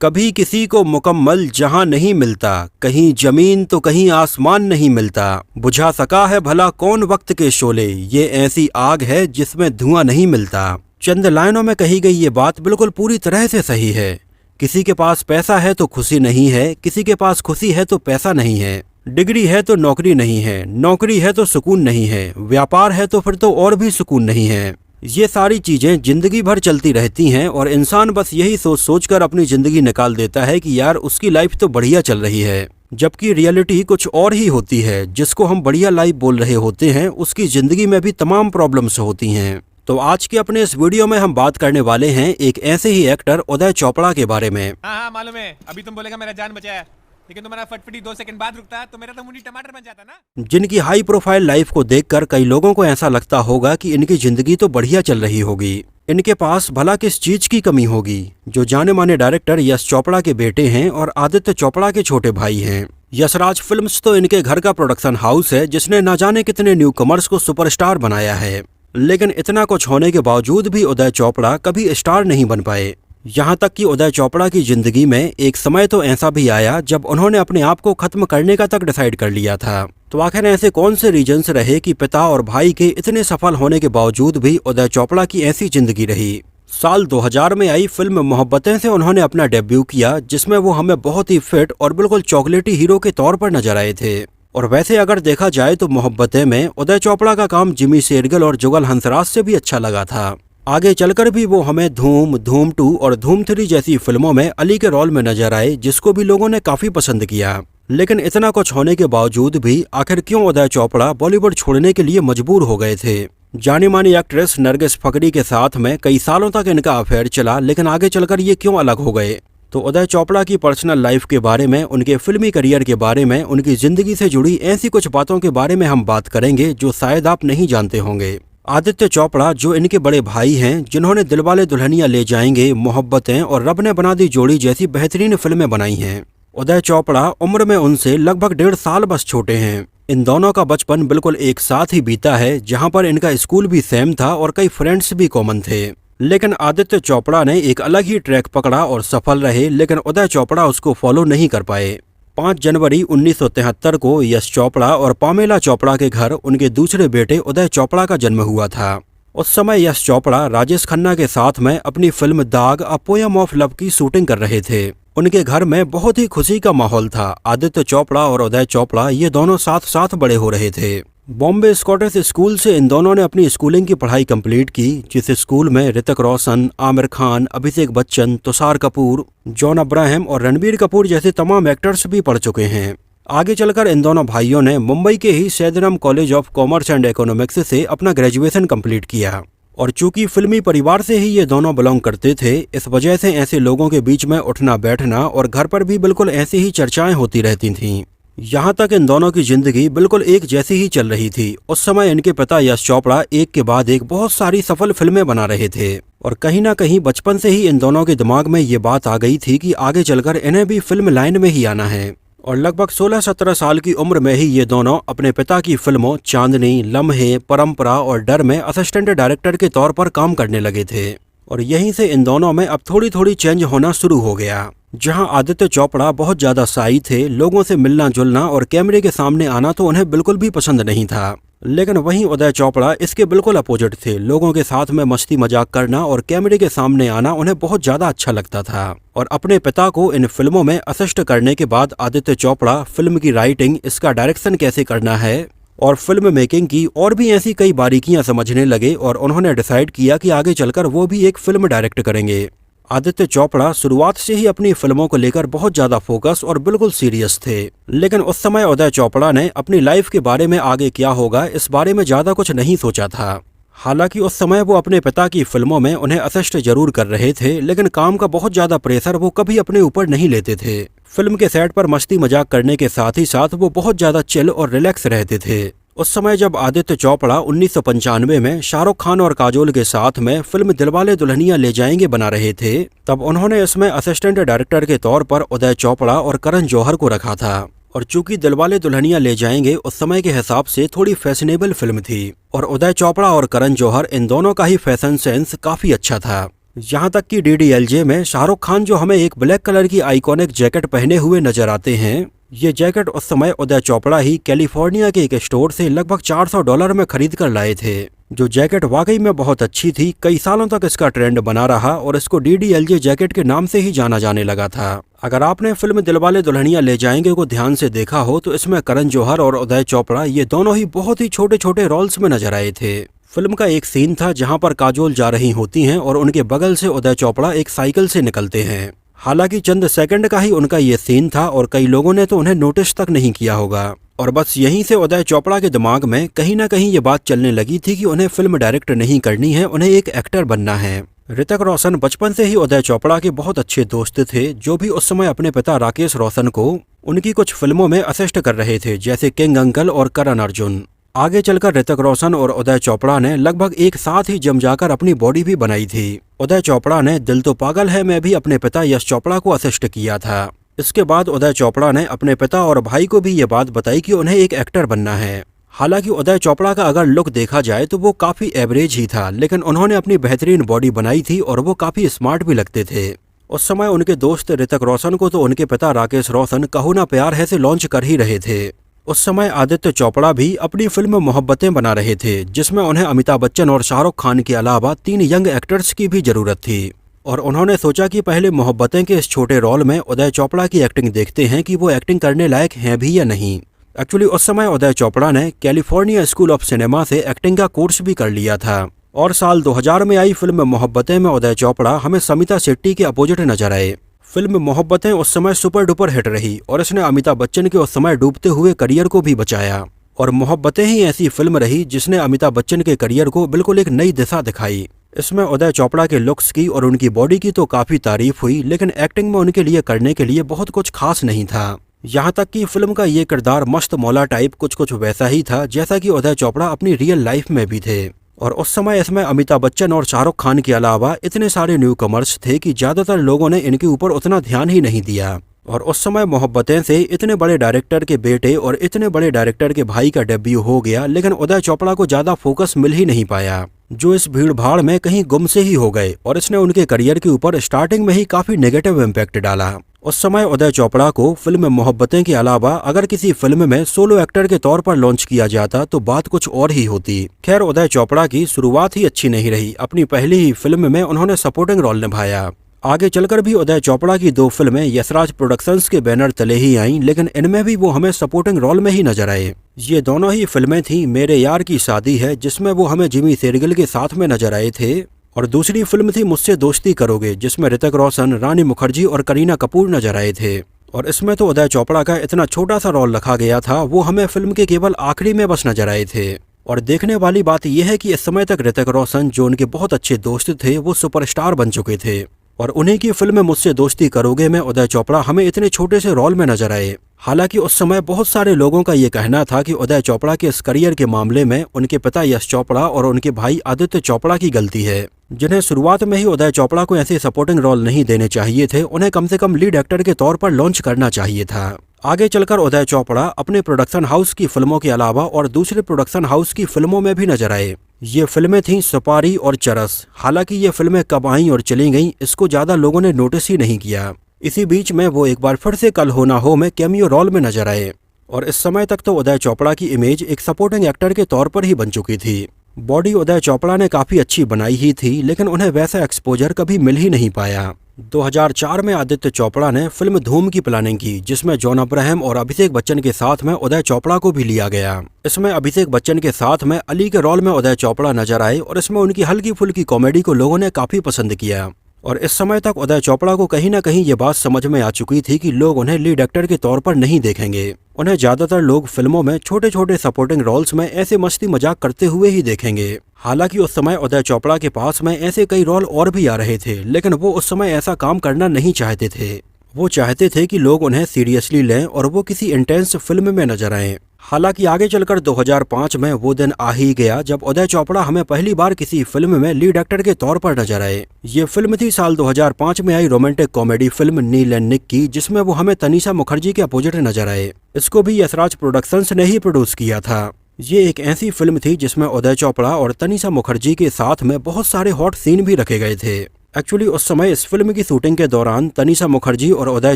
कभी किसी को मुकम्मल जहां नहीं मिलता, कहीं जमीन तो कहीं आसमान नहीं मिलता। बुझा सका है भला कौन वक्त के शोले, ये ऐसी आग है जिसमें धुआं नहीं मिलता। चंद लाइनों में कही गई ये बात बिल्कुल पूरी तरह से सही है। किसी के पास पैसा है तो खुशी नहीं है, किसी के पास खुशी है तो पैसा नहीं है, डिग्री है तो नौकरी नहीं है, नौकरी है तो सुकून नहीं है, व्यापार है तो फिर तो और भी सुकून नहीं है। ये सारी चीजें जिंदगी भर चलती रहती हैं और इंसान बस यही सोच सोच कर अपनी जिंदगी निकाल देता है कि यार उसकी लाइफ तो बढ़िया चल रही है, जबकि रियलिटी कुछ और ही होती है। जिसको हम बढ़िया लाइफ बोल रहे होते हैं उसकी जिंदगी में भी तमाम प्रॉब्लम्स होती हैं। तो आज के अपने इस वीडियो में हम बात करने वाले हैं एक ऐसे ही एक्टर उदय चोपड़ा के बारे में। हाँ मालूम है, अभी तुम बोलेगा मेरा जान बचाया, लेकिन तुम्हारा फटफटी 2 सेकंड बाद रुकता तो मेरा तो मुंडी टमाटर बन जाता ना। जिनकी हाई प्रोफाइल लाइफ को देखकर कई लोगों को ऐसा लगता होगा कि इनकी जिंदगी तो बढ़िया चल रही होगी, इनके पास भला किस चीज की कमी होगी। जो जाने माने डायरेक्टर यश चोपड़ा के बेटे हैं और आदित्य चोपड़ा के छोटे भाई हैं। यशराज फिल्म्स तो इनके घर का प्रोडक्शन हाउस है जिसने न जाने कितने न्यू कमर्स को सुपरस्टार बनाया है। लेकिन इतना कुछ होने के बावजूद भी उदय चोपड़ा कभी स्टार नहीं बन पाए। यहाँ तक कि उदय चोपड़ा की जिंदगी में एक समय तो ऐसा भी आया जब उन्होंने अपने आप को खत्म करने का तक डिसाइड कर लिया था। तो आखिर ऐसे कौन से रीजंस रहे कि पिता और भाई के इतने सफल होने के बावजूद भी उदय चोपड़ा की ऐसी जिंदगी रही। साल 2000 में आई फिल्म मोहब्बतें से उन्होंने अपना डेब्यू किया, जिसमें वो हमें बहुत ही फिट और बिल्कुल चॉकलेटी हीरो के तौर पर नजर आए थे। और वैसे अगर देखा जाए तो मोहब्बतें में उदय चोपड़ा का काम जिमी शेरगिल और जुगल हंसराज से भी अच्छा लगा था। आगे चलकर भी वो हमें धूम, धूम 2 और धूम 3 जैसी फिल्मों में अली के रोल में नजर आए, जिसको भी लोगों ने काफी पसंद किया। लेकिन इतना कुछ होने के बावजूद भी आखिर क्यों उदय चोपड़ा बॉलीवुड छोड़ने के लिए मजबूर हो गए थे। जानी मानी एक्ट्रेस नरगिस फकरी के साथ में कई सालों तक इनका अफेयर चला, लेकिन आगे चलकर ये क्यों अलग हो गए। तो उदय चोपड़ा की पर्सनल लाइफ के बारे में, उनके फिल्मी करियर के बारे में, उनकी जिंदगी से जुड़ी ऐसी कुछ बातों के बारे में हम बात करेंगे जो शायद आप नहीं जानते होंगे। आदित्य चोपड़ा जो इनके बड़े भाई हैं, जिन्होंने दिलवाले दुल्हनिया ले जाएंगे, मोहब्बतें और रब ने बना दी जोड़ी जैसी बेहतरीन फिल्में बनाई हैं। उदय चोपड़ा उम्र में उनसे लगभग 1.5 साल बस छोटे हैं। इन दोनों का बचपन बिल्कुल एक साथ ही बीता है, जहां पर इनका स्कूल भी सेम था और कई फ्रेंड्स भी कॉमन थे। लेकिन आदित्य चोपड़ा ने एक अलग ही ट्रैक पकड़ा और सफल रहे, लेकिन उदय चोपड़ा उसको फॉलो नहीं कर पाए। 5 जनवरी 1973 को यश चोपड़ा और पामेला चोपड़ा के घर उनके दूसरे बेटे उदय चोपड़ा का जन्म हुआ था। उस समय यश चोपड़ा राजेश खन्ना के साथ में अपनी फिल्म दाग अ पोएम ऑफ लव की शूटिंग कर रहे थे। उनके घर में बहुत ही खुशी का माहौल था। आदित्य चोपड़ा और उदय चोपड़ा ये दोनों साथ साथ बड़े हो रहे थे। बॉम्बे स्कॉटिश स्कूल से इन दोनों ने अपनी स्कूलिंग की पढ़ाई कंप्लीट की, जिस स्कूल में ऋतिक रोशन, आमिर खान, अभिषेक बच्चन, तुषार कपूर, जॉन अब्राहम और रणबीर कपूर जैसे तमाम एक्टर्स भी पढ़ चुके हैं। आगे चलकर इन दोनों भाइयों ने मुंबई के ही Sydenham college of commerce and economics से अपना ग्रेजुएशन कंप्लीट किया। और चूंकि फिल्मी परिवार से ही ये दोनों बिलोंग करते थे, इस वजह से ऐसे लोगों के बीच में उठना बैठना और घर पर भी बिल्कुल ऐसी ही चर्चाएं होती रहती थीं। यहाँ तक इन दोनों की जिंदगी बिल्कुल एक जैसी ही चल रही थी। उस समय इनके पिता यश चोपड़ा एक के बाद एक बहुत सारी सफल फिल्में बना रहे थे और कहीं ना कहीं बचपन से ही इन दोनों के दिमाग में ये बात आ गई थी कि आगे चलकर इन्हें भी फिल्म लाइन में ही आना है। और लगभग 16-17 साल की उम्र में ही ये दोनों अपने पिता की फिल्मों चांदनी, लम्हे, परंपरा और डर में असिस्टेंट डायरेक्टर के तौर पर काम करने लगे थे। और यहीं से इन दोनों में अब थोड़ी थोड़ी चेंज होना शुरू हो गया। जहां आदित्य चोपड़ा बहुत ज्यादा शाई थे, लोगों से मिलना जुलना और कैमरे के सामने आना तो उन्हें बिल्कुल भी पसंद नहीं था। लेकिन वहीं उदय चोपड़ा इसके बिल्कुल अपोजिट थे। लोगों के साथ में मस्ती मजाक करना और कैमरे के सामने आना उन्हें बहुत ज्यादा अच्छा लगता था। और अपने पिता को इन फिल्मों में असिस्ट करने के बाद आदित्य चोपड़ा फिल्म की राइटिंग, इसका डायरेक्शन कैसे करना है और फिल्म मेकिंग की और भी ऐसी कई बारीकियां समझने लगे और उन्होंने डिसाइड किया कि आगे चलकर वो भी एक फिल्म डायरेक्ट करेंगे। आदित्य चोपड़ा शुरुआत से ही अपनी फिल्मों को लेकर बहुत ज्यादा फोकस और बिल्कुल सीरियस थे। लेकिन उस समय उदय चोपड़ा ने अपनी लाइफ के बारे में आगे क्या होगा इस बारे में ज्यादा कुछ नहीं सोचा था। हालांकि उस समय वो अपने पिता की फिल्मों में उन्हें असिस्ट जरूर कर रहे थे, लेकिन काम का बहुत ज्यादा प्रेशर वो कभी अपने ऊपर नहीं लेते थे। फिल्म के सेट पर मस्ती मजाक करने के साथ ही साथ वो बहुत ज्यादा चिल और रिलैक्स रहते थे। उस समय जब आदित्य चोपड़ा 1995 में शाहरुख खान और काजोल के साथ में फिल्म दिलवाले दुल्हनिया ले जाएंगे बना रहे थे, तब उन्होंने इसमें असिस्टेंट डायरेक्टर के तौर पर उदय चोपड़ा और करण जौहर को रखा था। और चूंकि दिलवाले दुल्हनिया ले जाएंगे उस समय के हिसाब से थोड़ी फैशनेबल फिल्म थी और उदय चोपड़ा और करण जौहर इन दोनों का ही फैशन सेंस काफी अच्छा था। यहाँ तक कि DDLJ में शाहरुख खान जो हमें एक ब्लैक कलर की आइकॉनिक जैकेट पहने हुए नजर आते हैं, ये जैकेट उस समय उदय चोपड़ा ही कैलिफोर्निया के एक स्टोर से लगभग $400 में खरीद कर लाए थे। जो जैकेट वाकई में बहुत अच्छी थी, कई सालों तक इसका ट्रेंड बना रहा और इसको DDLJ जैकेट के नाम से ही जाना जाने लगा था। अगर आपने फिल्म दिलवाले दुल्हनिया ले जाएंगे को ध्यान से देखा हो तो इसमें करण जौहर और उदय चोपड़ा ये दोनों ही बहुत ही छोटे छोटे रोल्स में नजर आए थे। फिल्म का एक सीन था जहां पर काजोल जा रही होती हैं और उनके बगल से उदय चोपड़ा एक साइकिल से निकलते हैं। हालांकि चंद सेकंड का ही उनका ये सीन था और कई लोगों ने तो उन्हें नोटिस तक नहीं किया होगा। और बस यहीं से उदय चोपड़ा के दिमाग में कहीं ना कहीं ये बात चलने लगी थी कि उन्हें फिल्म डायरेक्ट नहीं करनी है, उन्हें एक एक्टर बनना है। ऋतिक रोशन बचपन से ही उदय चोपड़ा के बहुत अच्छे दोस्त थे, जो भी उस समय अपने पिता राकेश रोशन को उनकी कुछ फिल्मों में असिस्ट कर रहे थे, जैसे किंग अंकल और करण अर्जुन। आगे चलकर ऋतिक रोशन और उदय चोपड़ा ने लगभग एक साथ ही जम जाकर अपनी बॉडी भी बनाई थी। उदय चोपड़ा ने दिल तो पागल है में भी अपने पिता यश चोपड़ा को असिस्ट किया था। इसके बाद उदय चोपड़ा ने अपने पिता और भाई को भी ये बात बताई कि उन्हें एक एक्टर बनना है। हालांकि उदय चोपड़ा का अगर लुक देखा जाए तो वो काफी एवरेज ही था, लेकिन उन्होंने अपनी बेहतरीन बॉडी बनाई थी और वो काफी स्मार्ट भी लगते थे। उस समय उनके दोस्त ऋतिक रोशन को तो उनके पिता राकेश रोशन कहो ना प्यार है से लॉन्च कर ही रहे थे। उस समय आदित्य चोपड़ा भी अपनी फिल्म मोहब्बतें बना रहे थे, जिसमें उन्हें अमिताभ बच्चन और शाहरुख खान के अलावा 3 यंग एक्टर्स की भी जरूरत थी। और उन्होंने सोचा कि पहले मोहब्बतें के इस छोटे रोल में उदय चोपड़ा की एक्टिंग देखते हैं कि वो एक्टिंग करने लायक हैं भी या नहीं। एक्चुअली उस समय उदय चोपड़ा ने कैलिफोर्निया स्कूल ऑफ सिनेमा से एक्टिंग का कोर्स भी कर लिया था। और साल 2000 में आई फिल्म मोहब्बतें में उदय चोपड़ा हमें समिता शेट्टी के अपोजिट नजर आए। फिल्म मोहब्बतें उस समय सुपर डुपर हिट रही और इसने अमिताभ बच्चन के उस समय डूबते हुए करियर को भी बचाया। और मोहब्बतें ही ऐसी फिल्म रही जिसने अमिताभ बच्चन के करियर को बिल्कुल एक नई दिशा दिखाई। इसमें उदय चोपड़ा के लुक्स की और उनकी बॉडी की तो काफी तारीफ हुई, लेकिन एक्टिंग में उनके लिए करने के लिए बहुत कुछ खास नहीं था। यहाँ तक कि फिल्म का ये किरदार मस्त मौला टाइप कुछ वैसा ही था जैसा कि उदय चोपड़ा अपनी रियल लाइफ में भी थे। और उस समय इसमें अमिताभ बच्चन और शाहरुख खान के अलावा इतने सारे न्यू कमर्स थे कि ज्यादातर लोगों ने इनके ऊपर उतना ध्यान ही नहीं दिया। और उस समय मोहब्बतें से इतने बड़े डायरेक्टर के बेटे और इतने बड़े डायरेक्टर के भाई का डेब्यू हो गया, लेकिन उदय चोपड़ा को ज्यादा फोकस मिल ही नहीं पाया, जो इस भीड़ भाड़ में कहीं गुम से ही हो गए और इसने उनके करियर के ऊपर स्टार्टिंग में ही काफी नेगेटिव इम्पैक्ट डाला। उस समय उदय चोपड़ा को फिल्म मोहब्बतें के अलावा अगर किसी फिल्म में सोलो एक्टर के तौर पर लॉन्च किया जाता तो बात कुछ और ही होती। खैर, उदय चोपड़ा की शुरुआत ही अच्छी नहीं रही। अपनी पहली ही फिल्म में उन्होंने सपोर्टिंग रोल निभाया। आगे चलकर भी उदय चोपड़ा की 2 फिल्में यशराज प्रोडक्शंस के बैनर तले ही आईं, लेकिन इनमें भी वो हमें सपोर्टिंग रोल में ही नजर आए। ये दोनों ही फिल्में थी मेरे यार की शादी है, जिसमें वो हमें जिमी शेरगिल के साथ में नजर आए थे, और दूसरी फिल्म थी मुझसे दोस्ती करोगे, जिसमें ऋतिक रोशन, रानी मुखर्जी और करीना कपूर नजर आए थे। और इसमें तो उदय चोपड़ा का इतना छोटा सा रोल रखा गया था, वो हमें फिल्म के केवल आखिरी में बस नजर आए थे। और देखने वाली बात यह है कि इस समय तक ऋतिक रोशन, जो उनके बहुत अच्छे दोस्त थे, वो सुपरस्टार बन चुके थे। और उन्हीं की फिल्म मुझसे दोस्ती करोगे में उदय चोपड़ा हमें इतने छोटे से रोल में नजर आए। हालांकि उस समय बहुत सारे लोगों का ये कहना था कि उदय चोपड़ा के इस करियर के मामले में उनके पिता यश चोपड़ा और उनके भाई आदित्य चोपड़ा की गलती है, जिन्हें शुरुआत में ही उदय चोपड़ा को ऐसे सपोर्टिंग रोल नहीं देने चाहिए थे, उन्हें कम से कम लीड एक्टर के तौर पर लॉन्च करना चाहिए था। आगे चलकर उदय चोपड़ा अपने प्रोडक्शन हाउस की फिल्मों के अलावा और दूसरे प्रोडक्शन हाउस की फिल्मों में भी नजर आए। ये फिल्में थीं सुपारी और चरस। हालांकि ये फिल्में कब आईं और चली गईं इसको ज्यादा लोगों ने नोटिस ही नहीं किया। इसी बीच में वो एक बार फिर से कल हो ना हो में कैमियो रोल में नजर आए। और इस समय तक तो उदय चोपड़ा की इमेज एक सपोर्टिंग एक्टर के तौर पर ही बन चुकी थी। बॉडी उदय चोपड़ा ने काफी अच्छी बनाई ही थी, लेकिन उन्हें वैसा एक्सपोजर कभी मिल ही नहीं पाया। 2004 में आदित्य चोपड़ा ने फिल्म धूम की प्लानिंग की, जिसमें जॉन अब्राहम और अभिषेक बच्चन के साथ में उदय चोपड़ा को भी लिया गया। इसमें अभिषेक बच्चन के साथ में अली के रोल में उदय चोपड़ा नजर आए और इसमें उनकी हल्की फुल्की कॉमेडी को लोगों ने काफी पसंद किया। और इस समय तक उदय चोपड़ा को कहीं ना कहीं ये बात समझ में आ चुकी थी कि लोग उन्हें लीड एक्टर के तौर पर नहीं देखेंगे। उन्हें ज्यादातर लोग फिल्मों में छोटे छोटे सपोर्टिंग रोल्स में ऐसे मस्ती मजाक करते हुए ही देखेंगे। हालांकि उस समय उदय चोपड़ा के पास में ऐसे कई रोल और भी आ रहे थे, लेकिन वो उस समय ऐसा काम करना नहीं चाहते थे। वो चाहते थे कि लोग उन्हें सीरियसली लें और वो किसी इंटेंस फिल्म में नजर आएं। हालांकि आगे चलकर 2005 में वो दिन आ ही गया जब उदय चोपड़ा हमें पहली बार किसी फिल्म में लीड एक्टर के तौर पर नजर आए। ये फिल्म थी साल 2005 में आई romantic comedy film Neal and Nikki की, जिसमें वो हमें तनीषा मुखर्जी के अपोजिट नजर आए। इसको भी यशराज प्रोडक्शंस ने ही प्रोड्यूस किया था। ये एक ऐसी फिल्म थी जिसमें उदय चोपड़ा और तनीषा मुखर्जी के साथ में बहुत सारे हॉट सीन भी रखे गए थे। एक्चुअली उस समय इस फिल्म की शूटिंग के दौरान तनिषा मुखर्जी और उदय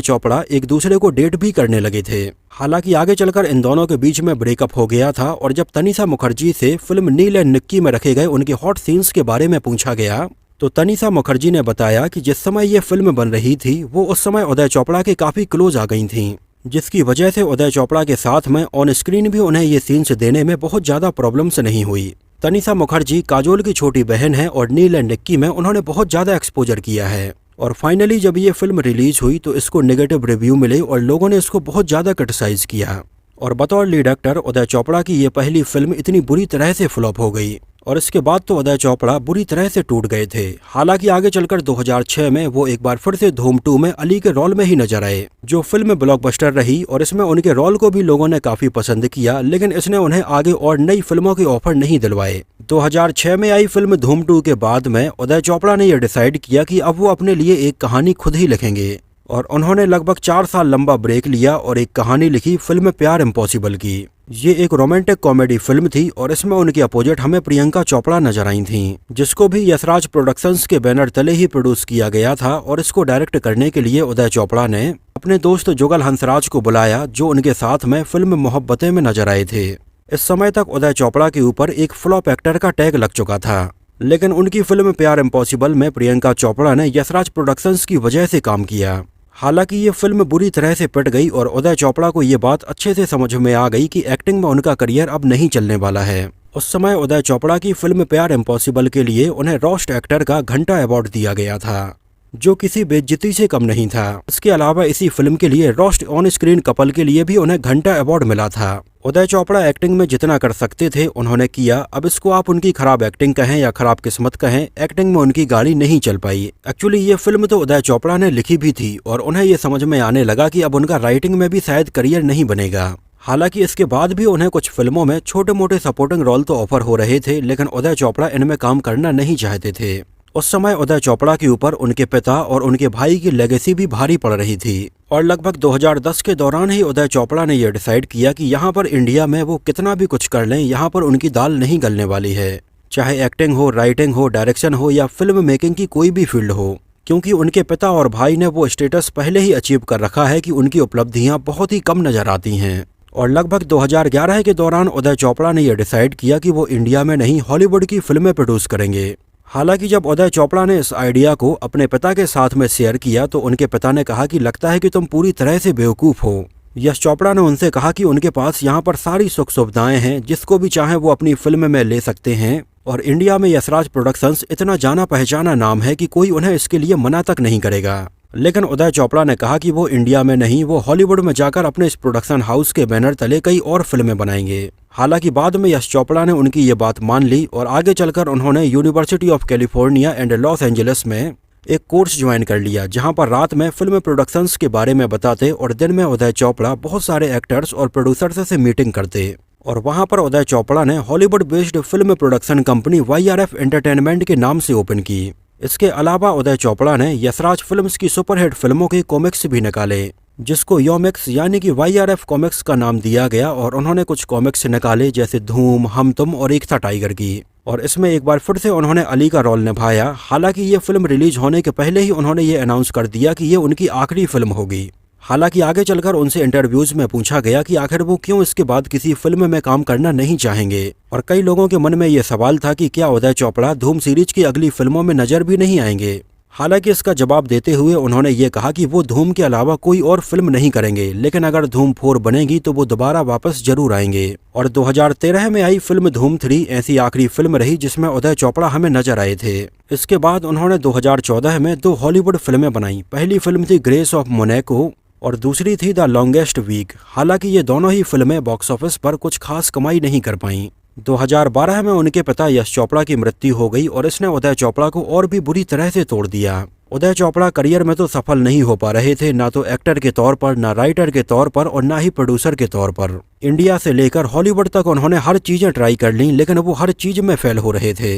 चोपड़ा एक दूसरे को डेट भी करने लगे थे। हालांकि आगे चलकर इन दोनों के बीच में ब्रेकअप हो गया था और जब तनिषा मुखर्जी से फिल्म नील एंड निक्की में रखे गए उनके हॉट सीन्स के बारे में पूछा गया तो तनिषा मुखर्जी ने बताया कि जिस समय ये फिल्म बन रही थी वो उस समय उदय चोपड़ा के काफी क्लोज आ गई थीं, जिसकी वजह से उदय चोपड़ा के साथ में ऑन स्क्रीन भी उन्हें ये सीन्स देने में बहुत ज्यादा प्रॉब्लम्स नहीं हुई। तनिषा मुखर्जी काजोल की छोटी बहन है और नील एंड निक्की में उन्होंने बहुत ज्यादा एक्सपोजर किया है और फाइनली जब ये फिल्म रिलीज हुई तो इसको नेगेटिव रिव्यू मिले और लोगों ने इसको बहुत ज्यादा क्रिटिसाइज किया और बतौर लीड एक्टर उदय चोपड़ा की ये पहली फिल्म इतनी बुरी तरह से फ्लॉप हो गई और इसके बाद तो उदय चोपड़ा बुरी तरह से टूट गए थे। हालांकि आगे चलकर 2006 में वो एक बार फिर से धूम 2 में अली के रोल में ही नजर आए, जो फिल्म ब्लॉकबस्टर रही और इसमें उनके रोल को भी लोगों ने काफी पसंद किया, लेकिन इसने उन्हें आगे और नई फिल्मों के ऑफर नहीं दिलवाए। 2006 में आई फिल्म धूम 2 के बाद में उदय चोपड़ा ने यह डिसाइड किया कि अब वो अपने लिए एक कहानी खुद ही लिखेंगे और उन्होंने लगभग 4 साल लंबा ब्रेक लिया और एक कहानी लिखी फिल्म प्यार इम्पॉसिबल की। ये एक रोमांटिक कॉमेडी फिल्म थी और इसमें उनकी अपोजिट हमें प्रियंका चोपड़ा नजर आई थीं, जिसको भी यशराज प्रोडक्शंस के बैनर तले ही प्रोड्यूस किया गया था और इसको डायरेक्ट करने के लिए उदय चोपड़ा ने अपने दोस्त जुगल हंसराज को बुलाया, जो उनके साथ में फिल्म मोहब्बतें में नजर आए थे। इस समय तक उदय चोपड़ा के ऊपर एक फ्लॉप एक्टर का टैग लग चुका था, लेकिन उनकी फिल्म प्यार इम्पॉसिबल में प्रियंका चोपड़ा ने यशराज प्रोडक्शंस की वजह से काम किया। हालांकि ये फिल्म बुरी तरह से पिट गई और उदय चोपड़ा को ये बात अच्छे से समझ में आ गई कि एक्टिंग में उनका करियर अब नहीं चलने वाला है। उस समय उदय चोपड़ा की फिल्म प्यार इम्पॉसिबल के लिए उन्हें रोस्ट एक्टर का घंटा अवार्ड दिया गया था, जो किसी बेइज्जती से कम नहीं था। इसके अलावा इसी फिल्म के लिए रोस्ट ऑन स्क्रीन कपल के लिए भी उन्हें घंटा अवार्ड मिला था। उदय चोपड़ा एक्टिंग में जितना कर सकते थे उन्होंने किया। अब इसको आप उनकी खराब एक्टिंग कहें या खराब किस्मत कहें, एक्टिंग में उनकी गाड़ी नहीं चल पाई। एक्चुअली ये फिल्म तो उदय चोपड़ा ने लिखी भी थी और उन्हें ये समझ में आने लगा कि अब उनका राइटिंग में भी शायद करियर नहीं बनेगा। हालांकि इसके बाद भी उन्हें कुछ फिल्मों में छोटे मोटे सपोर्टिंग रोल तो ऑफर हो रहे थे, लेकिन उदय चोपड़ा इनमें काम करना नहीं चाहते थे। उस समय उदय चोपड़ा के ऊपर उनके पिता और उनके भाई की लेगेसी भी भारी पड़ रही थी और लगभग 2010 के दौरान ही उदय चोपड़ा ने यह डिसाइड किया कि यहाँ पर इंडिया में वो कितना भी कुछ कर लें, यहाँ पर उनकी दाल नहीं गलने वाली है, चाहे एक्टिंग हो, राइटिंग हो, डायरेक्शन हो या फिल्म मेकिंग की कोई भी फील्ड हो, क्योंकि उनके पिता और भाई ने वो स्टेटस पहले ही अचीव कर रखा है कि उनकी उपलब्धियां बहुत ही कम नजर आती हैं। और लगभग 2011 के दौरान उदय चोपड़ा ने यह डिसाइड किया कि वो इंडिया में नहीं हॉलीवुड की फिल्में प्रोड्यूस करेंगे। हालांकि जब उदय चोपड़ा ने इस आइडिया को अपने पिता के साथ में शेयर किया तो उनके पिता ने कहा कि लगता है कि तुम पूरी तरह से बेवकूफ़ हो। यश चोपड़ा ने उनसे कहा कि उनके पास यहाँ पर सारी सुख सुविधाएं हैं, जिसको भी चाहे वो अपनी फिल्म में ले सकते हैं और इंडिया में यशराज प्रोडक्शंस इतना जाना पहचाना नाम है कि कोई उन्हें इसके लिए मना तक नहीं करेगा। लेकिन उदय चोपड़ा ने कहा कि वो इंडिया में नहीं, वो हॉलीवुड में जाकर अपने इस प्रोडक्शन हाउस के बैनर तले कई और फिल्में बनाएंगे। हालांकि बाद में यश चोपड़ा ने उनकी ये बात मान ली और आगे चलकर उन्होंने university of California and Los Angeles में एक कोर्स ज्वाइन कर लिया, जहां पर रात में फिल्म प्रोडक्शंस के बारे में बताते और दिन में उदय चोपड़ा बहुत सारे एक्टर्स और प्रोड्यूसर्स से मीटिंग करते। और वहां पर उदय चोपड़ा ने Hollywood based film production company YRF entertainment के नाम से ओपन की। इसके अलावा उदय चोपड़ा ने यशराज फिल्म्स की सुपरहिट फिल्मों के कॉमिक्स भी निकाले, जिसको योमिक्स यानी कि YRF कॉमिक्स का नाम दिया गया और उन्होंने कुछ कॉमिक्स निकाले जैसे धूम, हम तुम और एक था टाइगर की। और इसमें एक बार फिर से उन्होंने अली का रोल निभाया। हालांकि ये फिल्म रिलीज होने के पहले ही उन्होंने ये अनाउंस कर दिया कि ये उनकी आखिरी फिल्म होगी। हालांकि आगे चलकर उनसे इंटरव्यूज में पूछा गया कि आखिर वो क्यों इसके बाद किसी फिल्म में काम करना नहीं चाहेंगे और कई लोगों के मन में ये सवाल था कि क्या उदय चोपड़ा धूम सीरीज की अगली फिल्मों में नजर भी नहीं आएंगे। हालांकि इसका जवाब देते हुए उन्होंने ये कहा कि वो धूम के अलावा कोई और फिल्म नहीं करेंगे, लेकिन अगर धूम 4 बनेगी तो वो दोबारा वापस जरूर आएंगे। और 2013 में आई फिल्म धूम 3 ऐसी आखिरी फिल्म रही जिसमें उदय चोपड़ा हमें नजर आए थे। इसके बाद उन्होंने 2014 में 2 हॉलीवुड फिल्में बनाई। पहली फिल्म थी ग्रेस ऑफ मोनाको और दूसरी थी द लॉन्गेस्ट वीक। हालांकि ये दोनों ही फिल्में बॉक्स ऑफिस पर कुछ खास कमाई नहीं कर पाईं। 2012 में उनके पिता यश चोपड़ा की मृत्यु हो गई और इसने उदय चोपड़ा को और भी बुरी तरह से तोड़ दिया। उदय चोपड़ा करियर में तो सफल नहीं हो पा रहे थे, ना तो एक्टर के तौर पर, ना राइटर के तौर पर और ना ही प्रोड्यूसर के तौर पर। इंडिया से लेकर हॉलीवुड तक उन्होंने हर चीजें ट्राई कर ली, लेकिन वो हर चीज में फेल हो रहे थे।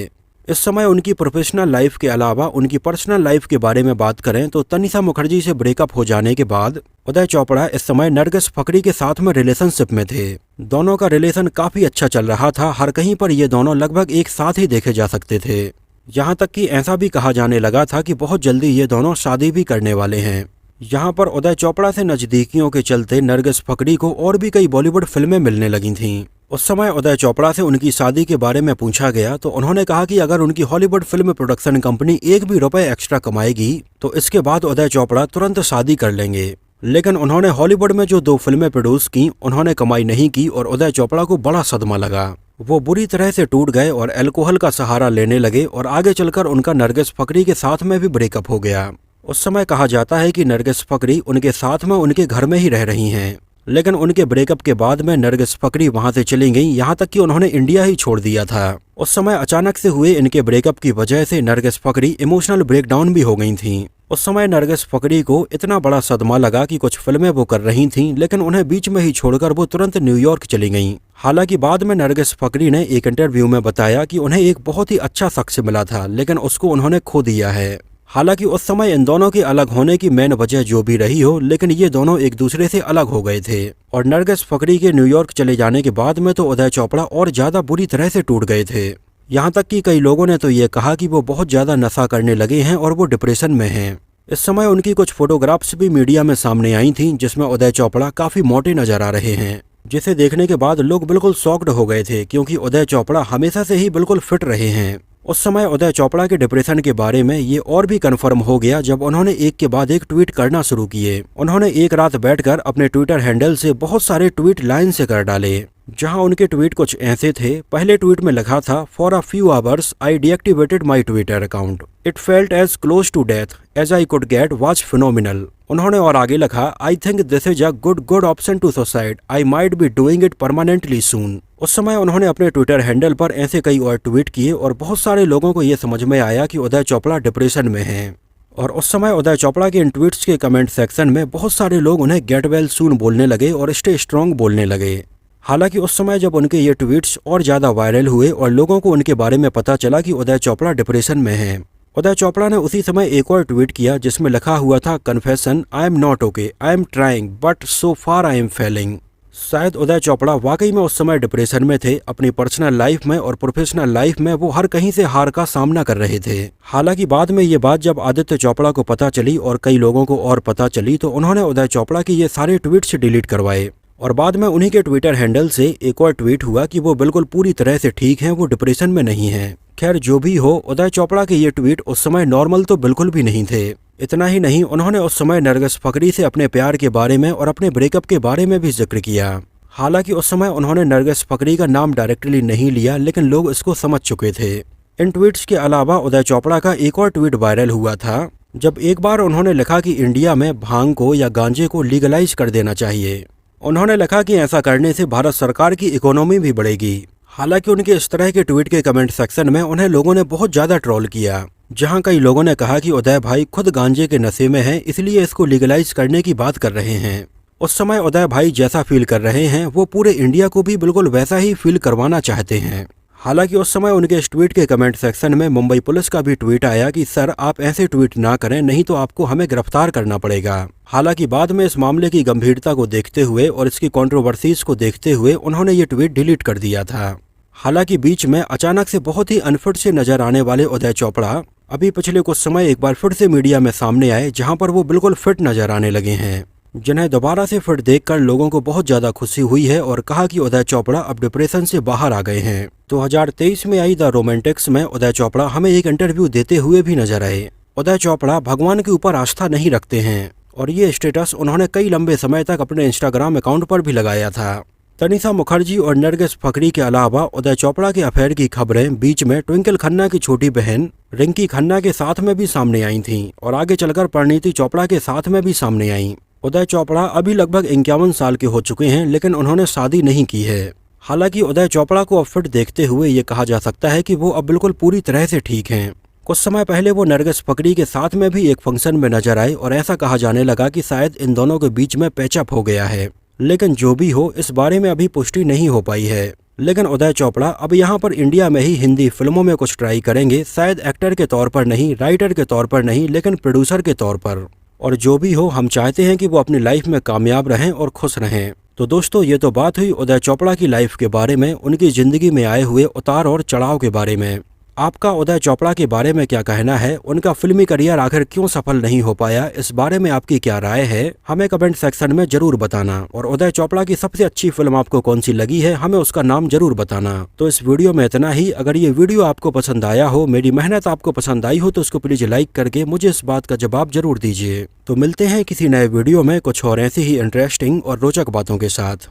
इस समय उनकी प्रोफेशनल लाइफ के अलावा उनकी पर्सनल लाइफ के बारे में बात करें तो तनिषा मुखर्जी से ब्रेकअप हो जाने के बाद उदय चोपड़ा इस समय नरगिस फकरी के साथ में रिलेशनशिप में थे। दोनों का रिलेशन काफी अच्छा चल रहा था, हर कहीं पर ये दोनों लगभग एक साथ ही देखे जा सकते थे। यहाँ तक कि ऐसा भी कहा जाने लगा था कि बहुत जल्दी ये दोनों शादी भी करने वाले हैं। यहाँ पर उदय चोपड़ा से नजदीकियों के चलते नरगिस फकरी को और भी कई बॉलीवुड फिल्में मिलने लगी थीं। उस समय उदय चोपड़ा से उनकी शादी के बारे में पूछा गया तो उन्होंने कहा कि अगर उनकी हॉलीवुड फिल्म प्रोडक्शन कंपनी एक भी रुपए एक्स्ट्रा कमाएगी तो इसके बाद उदय चोपड़ा तुरंत शादी कर लेंगे। लेकिन उन्होंने हॉलीवुड में जो 2 फिल्में प्रोड्यूस की उन्होंने कमाई नहीं की और उदय चोपड़ा को बड़ा सदमा लगा। वो बुरी तरह से टूट गए और अल्कोहल का सहारा लेने लगे और आगे चलकर उनका नरगिस फकरी के साथ में भी ब्रेकअप हो गया। उस समय कहा जाता है कि नरगिस फकरी उनके साथ में उनके घर में ही रह रही हैं। लेकिन उनके ब्रेकअप के बाद में नरगिस फकरी वहां से चली गई, यहाँ तक कि उन्होंने इंडिया ही छोड़ दिया था। उस समय अचानक से हुए इनके ब्रेकअप की वजह से नरगिस फकरी इमोशनल ब्रेकडाउन भी हो गई थीं। उस समय नरगिस फकरी को इतना बड़ा सदमा लगा कि कुछ फिल्में वो कर रही थीं, लेकिन उन्हें बीच में ही छोड़कर वो तुरंत न्यूयॉर्क चली गईं। हालांकि बाद में नरगिस फकरी ने एक इंटरव्यू में बताया कि उन्हें एक बहुत ही अच्छा शख्स मिला था, लेकिन उसको उन्होंने खो दिया है। हालांकि उस समय इन दोनों के अलग होने की मेन वजह जो भी रही हो, लेकिन ये दोनों एक दूसरे से अलग हो गए थे। और नरगिस फकरी के न्यूयॉर्क चले जाने के बाद में तो उदय चोपड़ा और ज्यादा बुरी तरह से टूट गए थे। यहाँ तक कि कई लोगों ने तो ये कहा कि वो बहुत ज्यादा नशा करने लगे हैं और वो डिप्रेशन में हैं। इस समय उनकी कुछ फोटोग्राफ्स भी मीडिया में सामने आई थीं, जिसमें उदय चोपड़ा काफी मोटे नजर आ रहे हैं, जिसे देखने के बाद लोग बिल्कुल शॉक्ड हो गए थे, क्योंकि उदय चोपड़ा हमेशा से ही बिल्कुल फिट रहे हैं। उस समय उदय चोपड़ा के डिप्रेशन के बारे में ये और भी कंफर्म हो गया जब उन्होंने एक के बाद एक ट्वीट करना शुरू किए। उन्होंने एक रात बैठकर अपने ट्विटर हैंडल से बहुत सारे ट्वीट लाइन से कर डाले, जहां उनके ट्वीट कुछ ऐसे थे। पहले ट्वीट में लिखा था, for a few hours I deactivated my Twitter account, it felt as close to death as I could get was phenomenal. उन्होंने और आगे लिखा, I think this is a good option to suicide, I might be doing it permanently soon. उस समय उन्होंने अपने Twitter handle पर ऐसे कई और ट्वीट किए और बहुत सारे लोगों को ये समझ में आया कि उदय चोपड़ा डिप्रेशन में हैं। और उस समय उदय चोपड़ा के इन ट्वीट्स के कमेंट सेक्शन में बहुत सारे लोग उन्हें गेट वेल सून बोलने लगे और स्टे स्ट्रांग बोलने लगे। हालांकि उस समय जब उनके ये ट्वीट्स और ज्यादा वायरल हुए और लोगों को उनके बारे में पता चला कि उदय चोपड़ा डिप्रेशन में हैं, उदय चोपड़ा ने उसी समय एक और ट्वीट किया जिसमें लिखा हुआ था, confession, I am not okay, I am trying but so far I am Fehling. शायद उदय चोपड़ा वाकई में उस समय डिप्रेशन में थे। अपनी पर्सनल लाइफ में और प्रोफेशनल लाइफ में वो हर कहीं से हार का सामना कर रहे थे। हालांकि बाद में ये बात जब आदित्य चोपड़ा को पता चली और कई लोगों को और पता चली तो उन्होंने उदय चोपड़ा के ये सारे ट्वीट्स डिलीट करवाए और बाद में उन्हीं के ट्विटर हैंडल से एक और ट्वीट हुआ कि वो बिल्कुल पूरी तरह से ठीक हैं, वो डिप्रेशन में नहीं हैं। खैर जो भी हो, उदय चोपड़ा के ये ट्वीट उस समय नॉर्मल तो बिल्कुल भी नहीं थे। इतना ही नहीं, उन्होंने उस समय नरगिस फकरी से अपने प्यार के बारे में और अपने ब्रेकअप के बारे में भी जिक्र किया। हालांकि उस समय उन्होंने नरगिस फकरी का नाम डायरेक्टली नहीं लिया, लेकिन लोग इसको समझ चुके थे। इन ट्वीट्स के अलावा उदय चोपड़ा का एक और ट्वीट वायरल हुआ था, जब एक बार उन्होंने लिखा कि इंडिया में भांग को या गांजे को लीगलाइज कर देना चाहिए। उन्होंने लिखा कि ऐसा करने से भारत सरकार की इकोनॉमी भी बढ़ेगी। हालांकि उनके इस तरह के ट्वीट के कमेंट सेक्शन में उन्हें लोगों ने बहुत ज्यादा ट्रोल किया, जहां कई लोगों ने कहा कि उदय भाई खुद गांजे के नशे में हैं, इसलिए इसको लीगलाइज करने की बात कर रहे हैं। उस समय उदय भाई जैसा फील कर रहे हैं वो पूरे इंडिया को भी बिल्कुल वैसा ही फील करवाना चाहते हैं। हालांकि उस समय उनके इस ट्वीट के कमेंट सेक्शन में मुंबई पुलिस का भी ट्वीट आया कि सर आप ऐसे ट्वीट ना करें, नहीं तो आपको हमें गिरफ्तार करना पड़ेगा। हालांकि बाद में इस मामले की गंभीरता को देखते हुए और इसकी कंट्रोवर्सीज को देखते हुए उन्होंने ये ट्वीट डिलीट कर दिया था। हालांकि बीच में अचानक से बहुत ही अनफिट से नजर आने वाले उदय चोपड़ा अभी पिछले कुछ समय एक बार फिर से मीडिया में सामने आए, जहां पर वो बिल्कुल फिट नजर आने लगे हैं, जिन्हें दोबारा से फिट देखकर लोगों को बहुत ज्यादा खुशी हुई है और कहा कि उदय चोपड़ा अब डिप्रेशन से बाहर आ गए हैं। 2023 में आई द रोमांटिक्स में उदय चोपड़ा हमें एक इंटरव्यू देते हुए भी नजर आए। उदय चोपड़ा भगवान के ऊपर आस्था नहीं रखते हैं और ये स्टेटस उन्होंने कई लंबे समय तक अपने इंस्टाग्राम अकाउंट पर भी लगाया था। तनिषा मुखर्जी और नरगिस फकरी के अलावा उदय चोपड़ा के अफेयर की खबरें बीच में ट्विंकल खन्ना की छोटी बहन रिंकी खन्ना के साथ में भी सामने आई थीं और आगे चलकर परिणीति चोपड़ा के साथ में भी सामने आई। उदय चोपड़ा अभी लगभग 51 साल के हो चुके हैं, लेकिन उन्होंने शादी नहीं की है। हालांकि उदय चोपड़ा को अब फिट देखते हुए ये कहा जा सकता है कि वो अब बिल्कुल पूरी तरह से ठीक हैं। कुछ समय पहले वो नरगिस फकरी के साथ में भी एक फंक्शन में नजर आए और ऐसा कहा जाने लगा कि शायद इन दोनों के बीच में पैचअप हो गया है, लेकिन जो भी हो इस बारे में अभी पुष्टि नहीं हो पाई है। लेकिन उदय चोपड़ा अब यहाँ पर इंडिया में ही हिंदी फिल्मों में कुछ ट्राई करेंगे, शायद एक्टर के तौर पर नहीं, राइटर के तौर पर नहीं, लेकिन प्रोड्यूसर के तौर पर। और जो भी हो, हम चाहते हैं कि वो अपनी लाइफ में कामयाब रहें और खुश रहें। तो दोस्तों, ये तो बात हुई उदय चोपड़ा की लाइफ के बारे में, उनकी जिंदगी में आए हुए उतार और चढ़ाव के बारे में। आपका उदय चोपड़ा के बारे में क्या कहना है, उनका फिल्मी करियर आखिर क्यों सफल नहीं हो पाया, इस बारे में आपकी क्या राय है, हमें कमेंट सेक्शन में जरूर बताना। और उदय चोपड़ा की सबसे अच्छी फिल्म आपको कौन सी लगी है, हमें उसका नाम जरूर बताना। तो इस वीडियो में इतना ही। अगर ये वीडियो आपको पसंद आया हो, मेरी मेहनत आपको पसंद आई हो, तो उसको प्लीज लाइक करके मुझे इस बात का जवाब जरूर दीजिए। तो मिलते हैं किसी नए वीडियो में कुछ और ऐसी ही इंटरेस्टिंग और रोचक बातों के साथ।